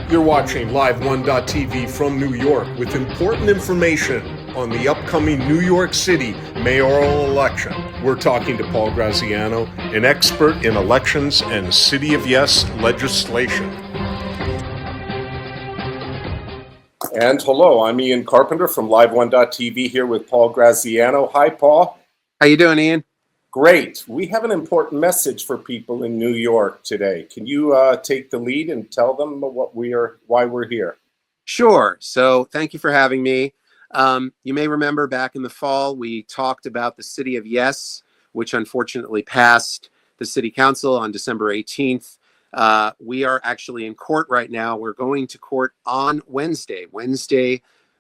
You're watching LiveONE.TV from New York with important information on the upcoming New York City Mayoral Election. We're talking to Paul Graziano, an expert in elections and City of Yes legislation. And hello, I'm Ian Carpenter from LiveONE.TV here with Paul Graziano. Hi, Paul. How you doing, Ian? Great. We have an important message for people in New York today. Can you take the lead and tell them why we're here? Sure. So thank you for having me. You may remember back in the fall, we talked about the City of Yes, which unfortunately passed the City Council on December 18th. We are actually in court right now. We're going to court on Wednesday,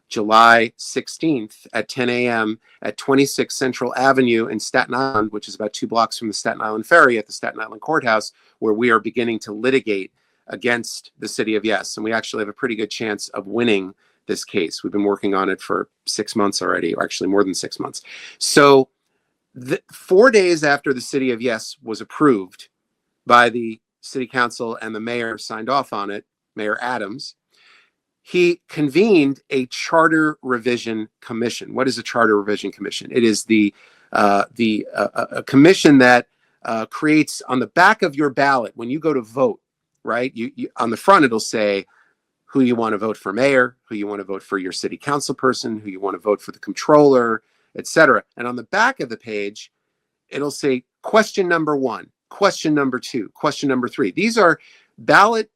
July 16th at 10 a.m. at 26 Central Avenue in Staten Island, which is about 2 blocks from the Staten Island Ferry at the Staten Island Courthouse, where we are beginning to litigate against the City of Yes. And we actually have a pretty good chance of winning this case. We've been working on it for 6 months already, or actually more than 6 months. So 4 days after the City of Yes was approved by the City Council and the mayor signed off on it, Mayor Adams, he convened a charter revision commission. What is a charter revision commission? It is a commission that creates on the back of your ballot when you go to vote, right? You on the front, it'll say who you want to vote for mayor, who you want to vote for your city council person, who you want to vote for the controller, etc. And on the back of the page, it'll say question number 1, question number 2, question number 3. These are ballot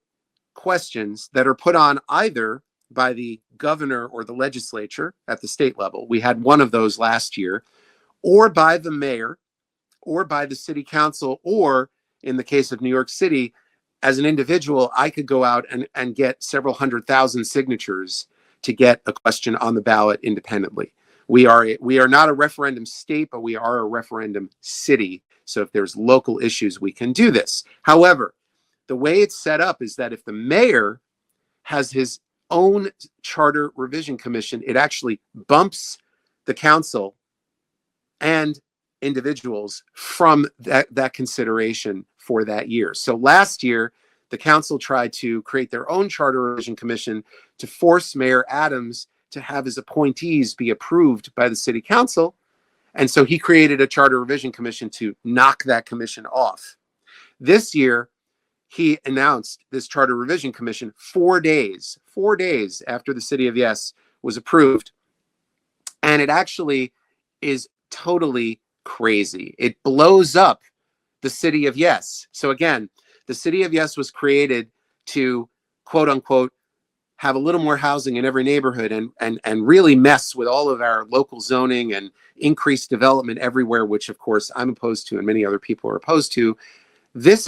questions that are put on either by the governor or the legislature at the state level. We had one of those last year, or by the mayor, or by the city council, or in the case of New York City, as an individual, I could go out and get several 100,000 signatures to get a question on the ballot independently. We are not a referendum state, but we are a referendum city. So if there's local issues, we can do this. However, the way it's set up is that if the mayor has his own charter revision commission, it actually bumps the council and individuals from that consideration for that year. So last year, the council tried to create their own charter revision commission to force Mayor Adams to have his appointees be approved by the city council. And so he created a charter revision commission to knock that commission off. This year, he announced this charter revision commission 4 days after the City of Yes was approved. And it actually is totally crazy. It blows up the City of Yes. So again, the City of Yes was created to, quote unquote, have a little more housing in every neighborhood and really mess with all of our local zoning and increase development everywhere, which of course I'm opposed to and many other people are opposed to. This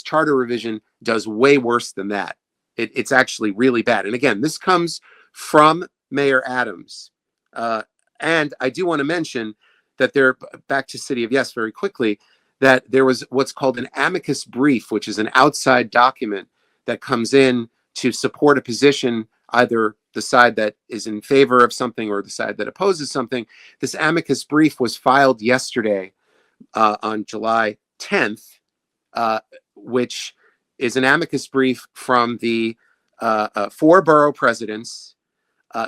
charter revision does way worse than that. It's actually really bad. And again, this comes from Mayor Adams. And I do want to mention that back to City of Yes very quickly, that there was what's called an amicus brief, which is an outside document that comes in to support a position, either the side that is in favor of something or the side that opposes something. This amicus brief was filed yesterday on July 10th. Which is an amicus brief from the 4 borough presidents,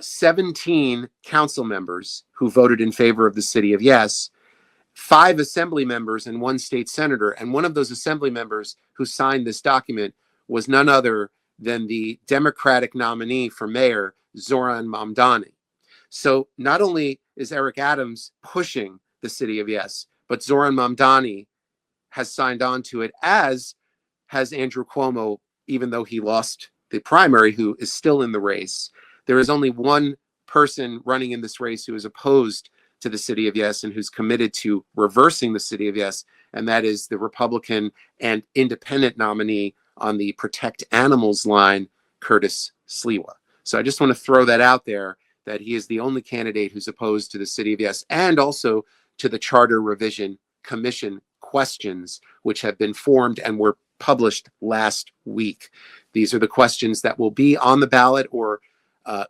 17 council members who voted in favor of the City of Yes, 5 assembly members and 1 state senator. And one of those assembly members who signed this document was none other than the Democratic nominee for mayor, Zoran Mamdani. So not only is Eric Adams pushing the City of Yes, but Zoran Mamdani has signed on to it, as has Andrew Cuomo, even though he lost the primary, who is still in the race. There is only one person running in this race who is opposed to the City of Yes and who's committed to reversing the City of Yes, and that is the Republican and independent nominee on the Protect Animals line, Curtis SLIWA. So I just want to throw that out there, that he is the only candidate who's opposed to the City of Yes and also to the Charter Revision Commission questions, which have been formed and were published last week. These are the questions that will be on the ballot, or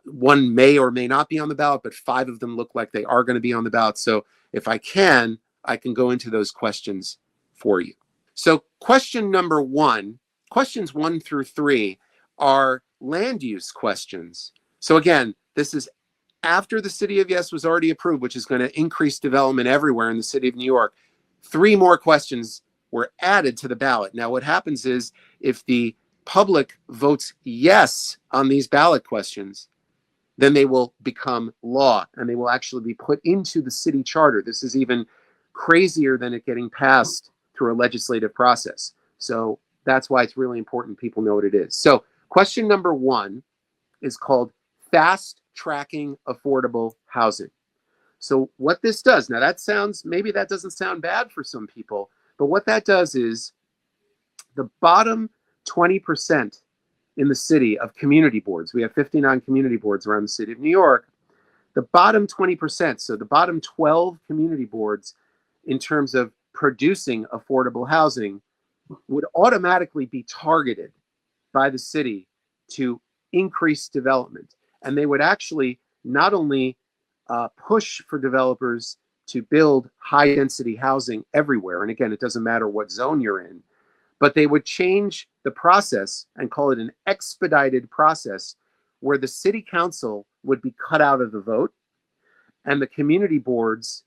one may or may not be on the ballot, but 5 of them look like they are going to be on the ballot. So if I can go into those questions for you. So question number 1, questions 1 through 3 are land use questions. So again, this is after the city of yes was already approved, which is going to increase development everywhere in the city of New York. 3 more questions were added to the ballot. Now, what happens is if the public votes yes on these ballot questions, then they will become law and they will actually be put into the city charter. This is even crazier than it getting passed through a legislative process. So that's why it's really important people know what it is. So question number 1 is called fast tracking affordable housing. So what this does, now that sounds, maybe that doesn't sound bad for some people, but what that does is the bottom 20% in the city of community boards, we have 59 community boards around the city of New York, the bottom 20%, so the bottom 12 community boards in terms of producing affordable housing would automatically be targeted by the city to increase development. And they would actually not only push for developers to build high density housing everywhere, and again, it doesn't matter what zone you're in, but they would change the process and call it an expedited process where the city council would be cut out of the vote and the community boards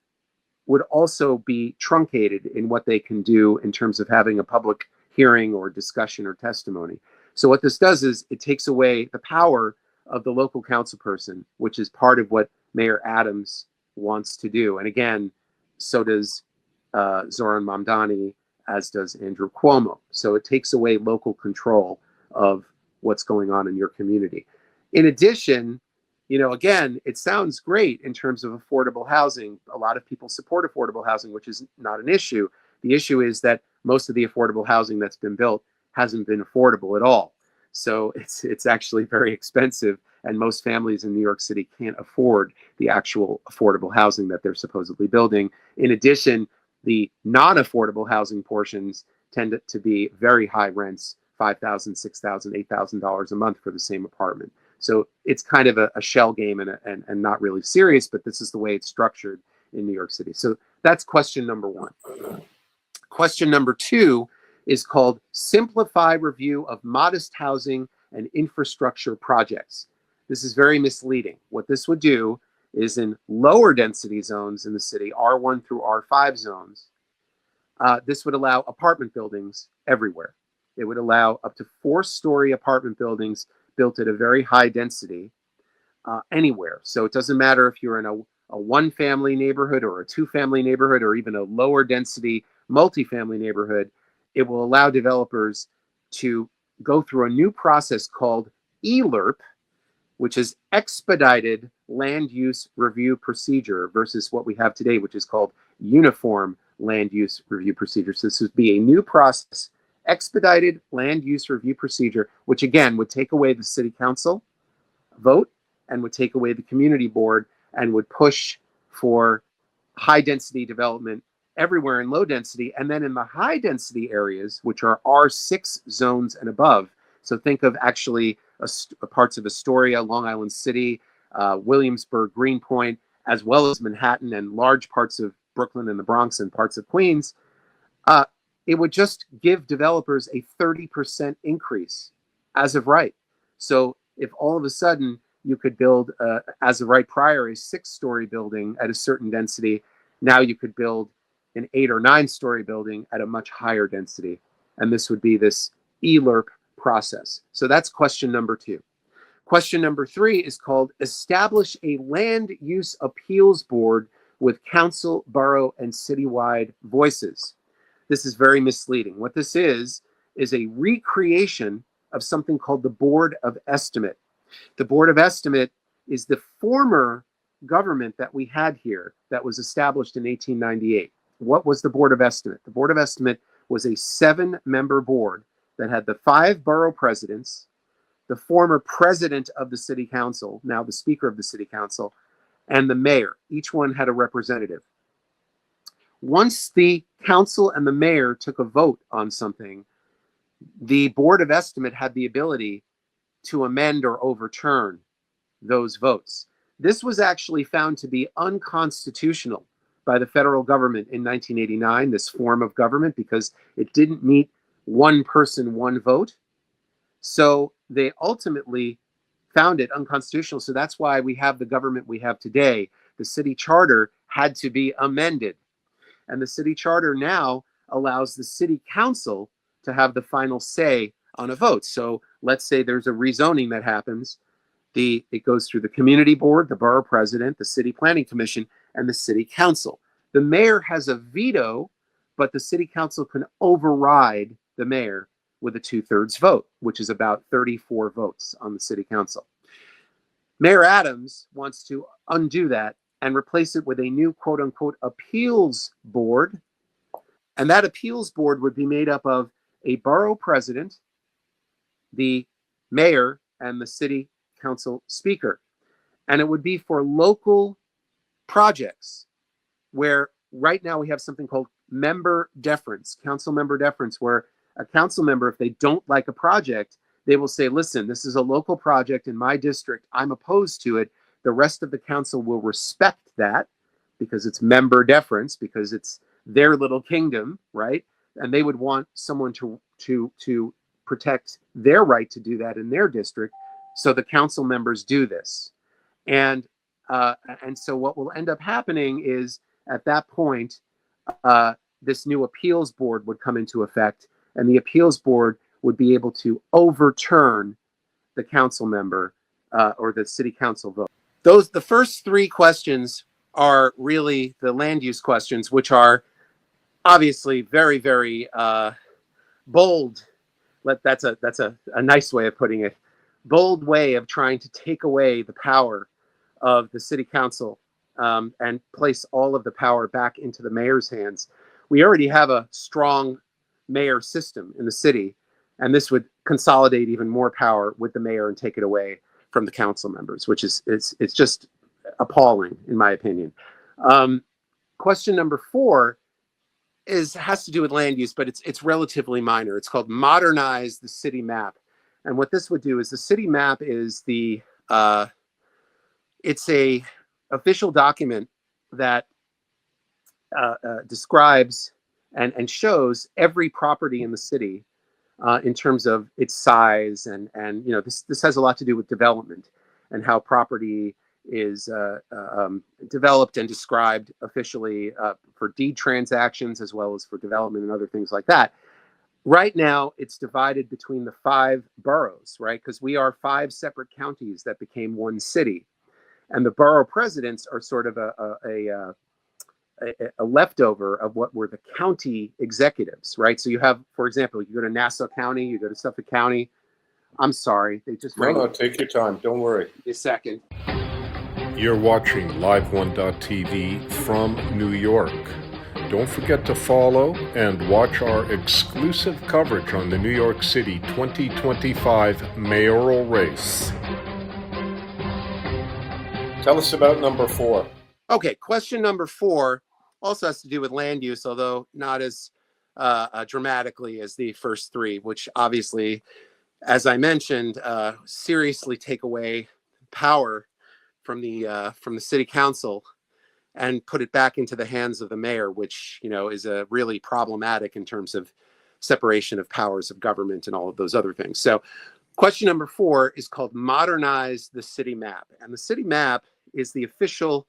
would also be truncated in what they can do in terms of having a public hearing or discussion or testimony. So what this does is it takes away the power of the local council person, which is part of what Mayor Adams wants to do. And again, so does Zoran Mamdani, as does Andrew Cuomo. So it takes away local control of what's going on in your community. In addition, you know, again, it sounds great in terms of affordable housing. A lot of people support affordable housing, which is not an issue. The issue is that most of the affordable housing that's been built hasn't been affordable at all. So it's actually very expensive, and most families in New York City can't afford the actual affordable housing that they're supposedly building. In addition, the non-affordable housing portions tend to be very high rents, $5,000, $6,000, $8,000 a month for the same apartment. So it's kind of a shell game and not really serious, but this is the way it's structured in New York City. So that's question number 1. Question number 2 is called Simplify Review of Modest Housing and Infrastructure Projects. This is very misleading. What this would do is in lower density zones in the city, R1 through R5 zones, this would allow apartment buildings everywhere. It would allow up to 4-story apartment buildings built at a very high density anywhere. So it doesn't matter if you're in a 1-family neighborhood or a 2-family neighborhood or even a lower density multifamily neighborhood. It will allow developers to go through a new process called ELRP, which is Expedited Land Use Review Procedure, versus what we have today, which is called Uniform Land Use Review Procedure. So this would be a new process, Expedited Land Use Review Procedure, which again would take away the city council vote and would take away the community board and would push for high density development everywhere in low density. And then in the high density areas, which are R6 zones and above, so think of actually parts of Astoria, Long Island City, Williamsburg, Greenpoint, as well as Manhattan and large parts of Brooklyn and the Bronx and parts of Queens, it would just give developers a 30% increase as of right. So if all of a sudden you could build, as of right prior, a 6-story building at a certain density, now you could build an 8 or 9-story building at a much higher density. And this would be this ELRP process. So that's question number 2. Question number 3 is called Establish a Land Use Appeals Board with council, borough, and citywide voices. This is very misleading. What this is a recreation of something called the Board of Estimate. The Board of Estimate is the former government that we had here that was established in 1898. What was the Board of Estimate? The Board of Estimate was a 7-member board that had the 5 borough presidents, the former president of the city council, now the speaker of the city council, and the mayor. Each one had a representative. Once the council and the mayor took a vote on something, the Board of Estimate had the ability to amend or overturn those votes. This was actually found to be unconstitutional by the federal government in 1989, this form of government, because it didn't meet one person, one vote. So they ultimately found it unconstitutional. So that's why we have the government we have today. The city charter had to be amended. And the city charter now allows the city council to have the final say on a vote. So let's say there's a rezoning that happens. It goes through the community board, the borough president, the city planning commission, and the city council. The mayor has a veto, but the city council can override the mayor with a 2/3 vote, which is about 34 votes on the city council. Mayor Adams wants to undo that and replace it with a new quote unquote appeals board. And that appeals board would be made up of a borough president, the mayor, and the city council speaker. And it would be for local projects where right now we have something called member deference, council member deference, where a council member, if they don't like a project, they will say, listen, this is a local project in my district. I'm opposed to it. The rest of the council will respect that because it's member deference, because it's their little kingdom, right? And they would want someone to protect their right to do that in their district. So the council members do this. And so what will end up happening is at that point, this new appeals board would come into effect, and the appeals board would be able to overturn the council member or the city council vote. The first three questions are really the land use questions, which are obviously very, very bold. That's a nice way of putting it. Bold way of trying to take away the power of the city council and place all of the power back into the mayor's hands. We already have a strong mayor system in the city, and this would consolidate even more power with the mayor and take it away from the council members, which is it's just appalling in my opinion. Question number 4 has to do with land use, but it's relatively minor. It's called modernize the city map. And what this would do is the city map is it's a official document that describes and shows every property in the city in terms of its size, and this has a lot to do with development and how property is developed and described officially for deed transactions as well as for development and other things like that. Right now, it's divided between the 5 boroughs, right? Because we are 5 separate counties that became one city. And the borough presidents are sort of a leftover of what were the county executives, right? So you have, for example, you go to Nassau County, you go to Suffolk County. I'm sorry, they just... No, take your time. Don't worry. A second. You're watching LiveONE.TV from New York. Don't forget to follow and watch our exclusive coverage on the New York City 2025 mayoral race. Tell us about number 4. Okay, question number 4 also has to do with land use, although not as dramatically as the first 3, which obviously, as I mentioned, seriously take away power from the city council and put it back into the hands of the mayor, which is a really problematic in terms of separation of powers of government and all of those other things. So question number 4 is called modernize the city map. And the city map is the official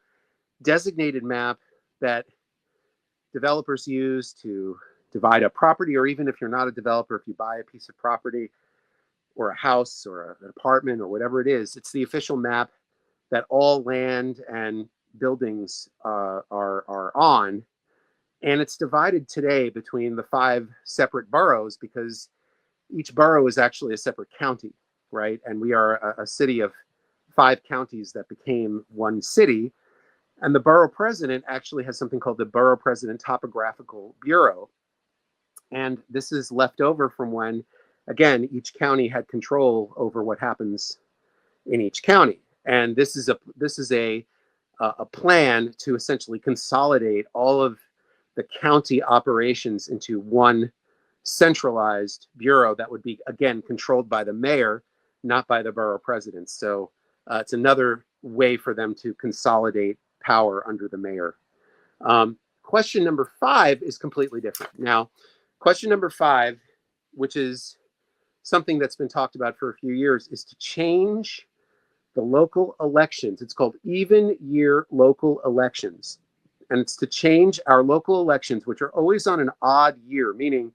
designated map that developers use to divide up property, or even if you're not a developer, if you buy a piece of property or a house or an apartment or whatever it is, it's the official map that all land and buildings are on. And it's divided today between the 5 separate boroughs because each borough is actually a separate county, right? And we are a city of 5 counties that became one city. And the borough president actually has something called the Borough President Topographical Bureau. And this is left over from when, again, each county had control over what happens in each county. And this is a plan to essentially consolidate all of the county operations into one centralized bureau that would be, again, controlled by the mayor, not by the borough president. So it's another way for them to consolidate power under the mayor. Question number 5 is completely different. Now, question number 5, which is something that's been talked about for a few years, is to change the local elections. It's called even year local elections. And it's to change our local elections, which are always on an odd year, meaning,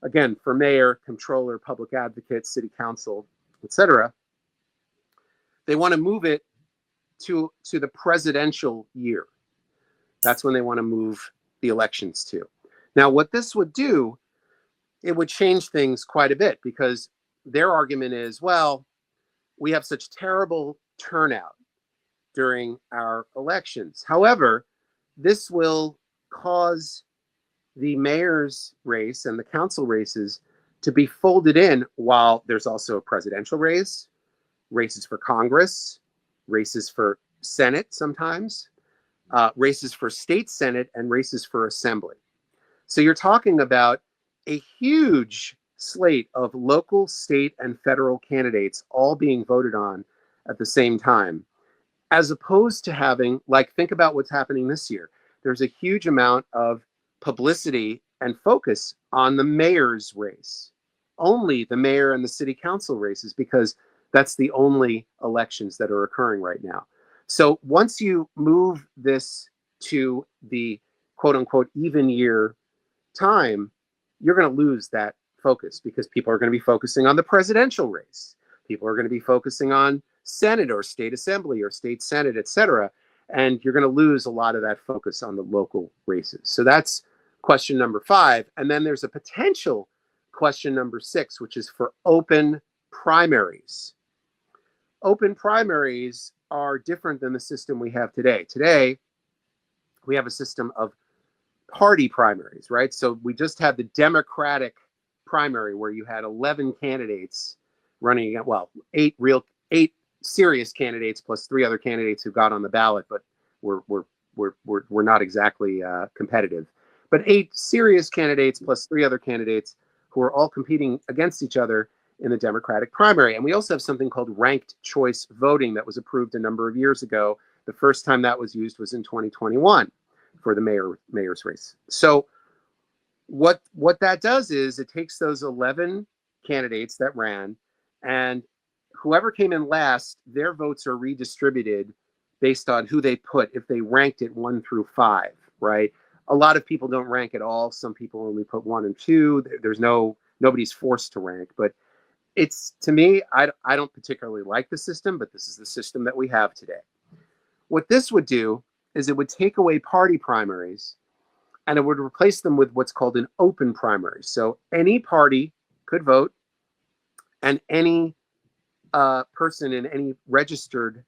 again, for mayor, comptroller, public advocate, city council, etc. They want to move it to the presidential year. That's when they want to move the elections to. Now, what this would do, it would change things quite a bit, because their argument is, well, we have such terrible turnout during our elections. However, this will cause the mayor's race and the council races to be folded in, while there's also a presidential race, races for Congress, races for Senate sometimes, races for state Senate, and races for assembly. So you're talking about a huge slate of local, state, and federal candidates all being voted on at the same time, as opposed to having, like, think about what's happening this year. There's a huge amount of publicity and focus on the mayor's race, only the mayor and the city council races, because that's the only elections that are occurring right now. So once you move this to the quote unquote even year time, you're going to lose that focus, because people are going to be focusing on the presidential race. People are going to be focusing on Senate or state assembly or state Senate, etc. And you're going to lose a lot of that focus on the local races. So that's question number 5. And then there's a potential question number 6, which is for open primaries. Open primaries are different than the system we have today. Today, we have a system of party primaries, right? So we just had the Democratic primary, where you had 11 candidates running against, well, 8 serious candidates plus 3 other candidates who got on the ballot, but were not exactly competitive. But 8 serious candidates plus 3 other candidates who are all competing against each other in the Democratic primary. And we also have something called ranked choice voting that was approved a number of years ago. The first time that was used was in 2021 for the mayor's race. So what that does is it takes those 11 candidates that ran, and whoever came in last, their votes are redistributed based on who they put, if they ranked it 1 through 5, right? A lot of people don't rank at all. Some people only put 1 and 2. There's nobody's forced to rank. But it's, to me, I don't particularly like the system, but this is the system that we have today. What this would do is it would take away party primaries, and it would replace them with what's called an open primary. So any party could vote, and any person in any registered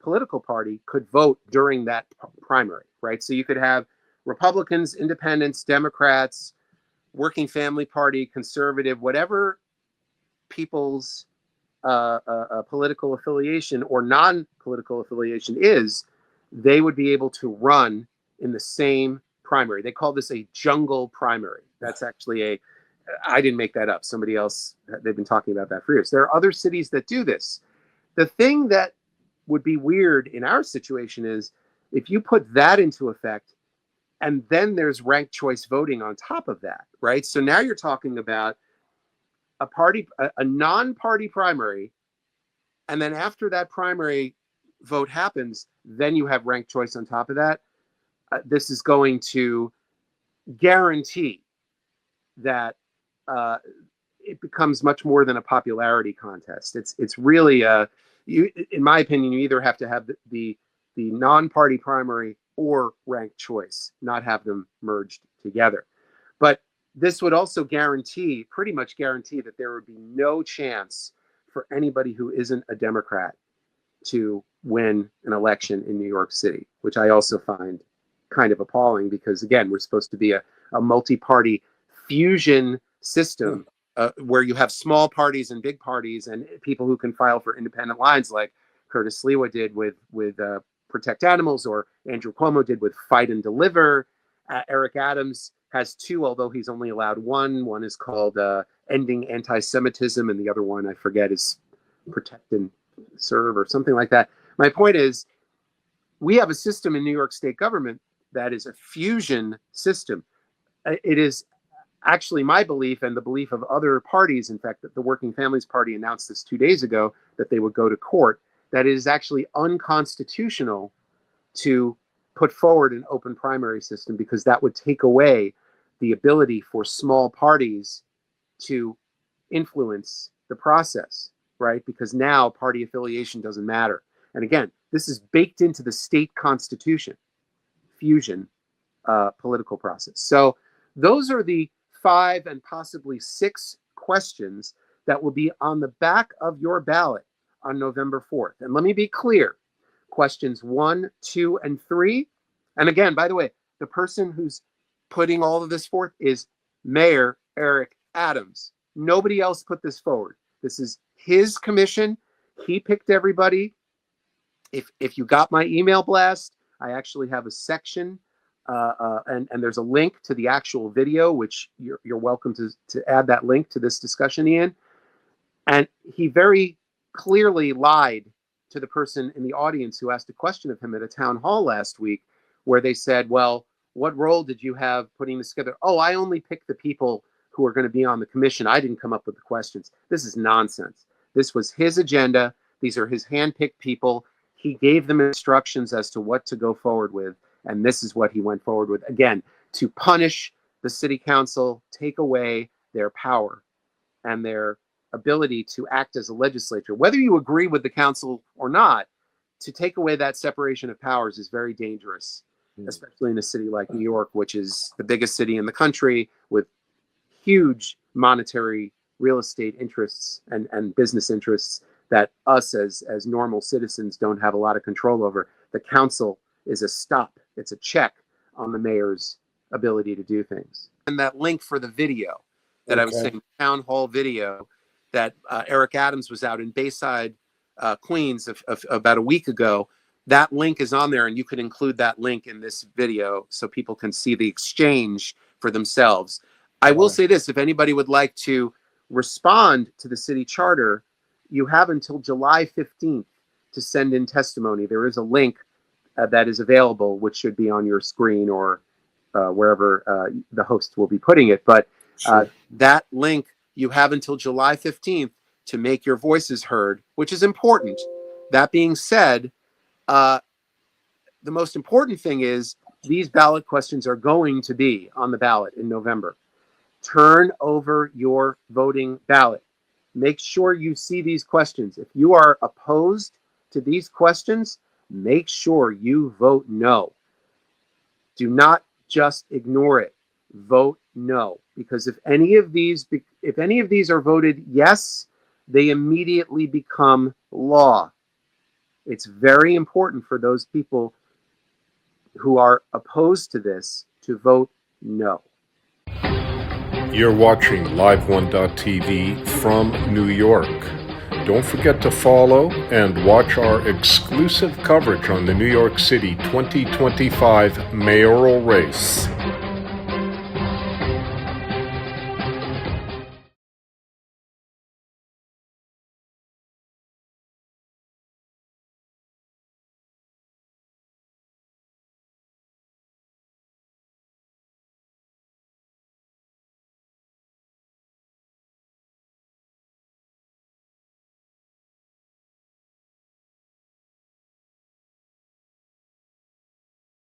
political party could vote during that primary, right? So you could have Republicans, Independents, Democrats, Working Family Party, Conservative, whatever people's political affiliation or non-political affiliation is, they would be able to run in the same primary. They call this a jungle primary. That's actually I didn't make that up. Somebody else, they've been talking about that for years. There are other cities that do this. The thing that would be weird in our situation is if you put that into effect, and then there's ranked choice voting on top of that, right? So now you're talking about a non-party primary, and then after that primary vote happens, then you have ranked choice on top of that. This is going to guarantee that it becomes much more than a popularity contest. It's really in my opinion, you either have to have the non-party primary or ranked choice, not have them merged together. But this would also pretty much guarantee that there would be no chance for anybody who isn't a Democrat to win an election in New York City, which I also find kind of appalling, because again, we're supposed to be a multi-party fusion system where you have small parties and big parties and people who can file for independent lines, like Curtis SLIWA did with Protect Animals, or Andrew Cuomo did with Fight and Deliver. Eric Adams has 2, although he's only allowed 1. One is called Ending Anti-Semitism, and the other one, I forget, is Protect and Serve or something like that. My point is, we have a system in New York State government that is a fusion system. It is actually my belief and the belief of other parties, in fact, that the Working Families Party announced this 2 days ago, that they would go to court, that it is actually unconstitutional to put forward an open primary system, because that would take away the ability for small parties to influence the process, right? Because now party affiliation doesn't matter. And again, this is baked into the state constitution, fusion political process. So those are the 5 and possibly 6 questions that will be on the back of your ballot on November 4th. And let me be clear, questions 1, 2, and 3. And again, by the way, the person who's putting all of this forth is Mayor Eric Adams. Nobody else put this forward. This is his commission. He picked everybody. If you got my email blast, I actually have a section and there's a link to the actual video, which you're welcome to add that link to this discussion, Ian. And he very clearly lied to the person in the audience who asked a question of him at a town hall last week, where they said, well, what role did you have putting this together? Oh, I only picked the people who are going to be on the commission. I didn't come up with the questions. This is nonsense. This was his agenda. These are his handpicked people. He gave them instructions as to what to go forward with. And this is what he went forward with. Again, to punish the city council, take away their power and their ability to act as a legislature. Whether you agree with the council or not, to take away that separation of powers is very dangerous, especially in a city like New York, which is the biggest city in the country with huge monetary real estate interests and business interests that us as normal citizens don't have a lot of control over. The council is a stop. It's a check on the mayor's ability to do things. And that link for the video that I was saying, town hall video that Eric Adams was out in Bayside, Queens about a week ago, that link is on there, and you could include that link in this video so people can see the exchange for themselves. I will say this, if anybody would like to respond to the city charter, you have until July 15th to send in testimony. There is a link that is available, which should be on your screen or wherever the host will be putting it. But that link, you have until July 15th to make your voices heard, which is important. That being said, the most important thing is these ballot questions are going to be on the ballot in November. Turn over your voting ballot. Make sure you see these questions. If you are opposed to these questions, make sure you vote no. Do not just ignore it. Vote no, because if any of these are voted yes, they immediately become law. It's very important for those people who are opposed to this to vote no. You're watching LiveOne.tv from New York. Don't forget to follow and watch our exclusive coverage on the New York City 2025 mayoral race.